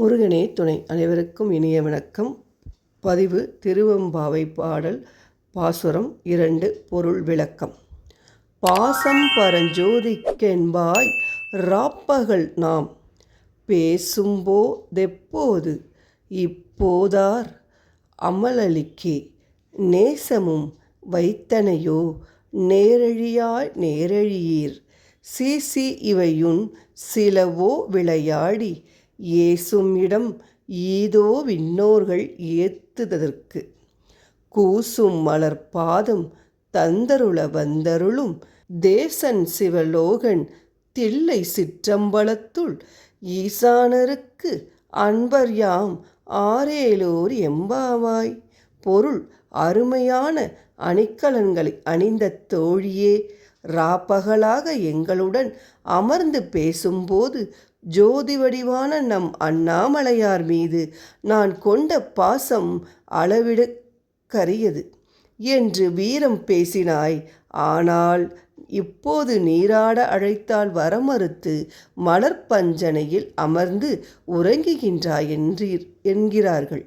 முருகனே துணை. அனைவருக்கும் இனிய வணக்கம். பதிவு திருவெம்பாவை பாடல் பாசுரம் 2 பொருள் விளக்கம். பாசம் பரஞ்சோதிக்கென்பாய் ராப்பகல் நாம் பேசும்போதெப்போது இப்போதார் அமலளிக்கே நேசமும் வைத்தனையோ நேரழியாய் நேரழியீர் சீசி இவையுன் சிலவோ விளையாடி ஏசும் இடம் ஈதோ விண்ணோர்கள் ஏத்துதற்கு கூசும் மலர் பாதம் தந்தருள வந்தருளும் தேசன் சிவலோகன் தில்லை சிற்றம்பலத்துள் ஈசானருக்கு அன்பர் யாம் ஆரேலோர் எம்பாவாய். பொருள்: அருமையான அணிகலன்களை அணிந்த தோழியே, ராப்பகலாக எங்களுடன் அமர்ந்து பேசும்போது ஜோதி வடிவான நம் அண்ணாமலையார் மீது நான் கொண்ட பாசம் அளவிடக்கரியது என்று வீரம் பேசினாய். ஆனால் இப்போது நீராட அழைத்தால் வரமறுத்து மலர்பஞ்சனையில் அமர்ந்து உறங்குகின்றாய் என்கிறார்கள்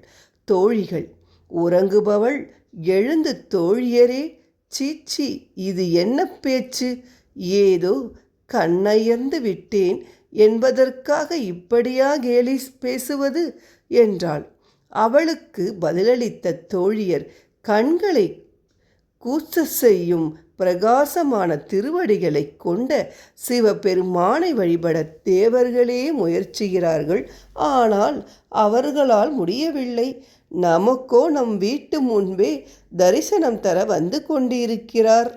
தோழிகள். உறங்குபவள் எழுந்து தோழியரே, சீச்சி, இது என்ன பேச்சு? ஏதோ கண்ணயர்ந்து விட்டேன் என்பதற்காக இப்படியா கேலி பேசுவது என்றாள். அவளுக்கு பதிலளித்த தோழியர், கண்களை கூச்ச செய்யும் பிரகாசமான திருவடிகளை கொண்ட சிவபெருமானை வழிபட தேவர்களே முயற்சிக்கிறார்கள். ஆனால் அவர்களால் முடியவில்லை. நமக்கோ நம் வீட்டு முன்பே தரிசனம் தர வந்து கொண்டிருக்கிறார்.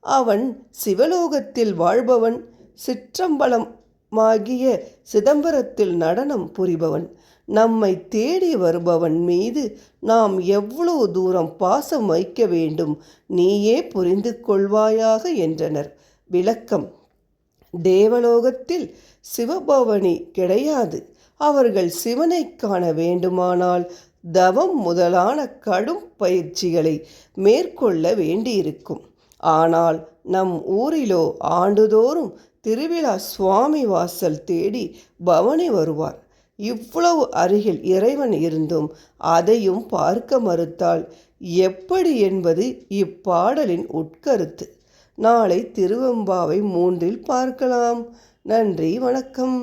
அவன் சிவலோகத்தில் வாழ்பவன், சிற்றம்பலமாகிய சிதம்பரத்தில் நடனம் புரிபவன். நம்மை தேடி வருபவன் மீது நாம் எவ்வளவு தூரம் பாசம் வைக்க வேண்டும், நீயே புரிந்து கொள்வாயாக என்றனர். விளக்கம்: தேவலோகத்தில் சிவபவனி கிடையாது. அவர்கள் சிவனை காண வேண்டுமானால் தவம் முதலான கடும் பயிற்சிகளை மேற்கொள்ள வேண்டியிருக்கும். ஆனால் நம் ஊரிலோ ஆண்டுதோறும் திருவிழா சுவாமி வாசல் தேடி பவனி வருவார். இவ்வளவு அருகில் இறைவன் இருந்தும் அதையும் பார்க்க மறுத்தால் எப்படி என்பது இப்பாடலின் உட்கருத்து. நாளை திருவெம்பாவை 3 பார்க்கலாம். நன்றி, வணக்கம்.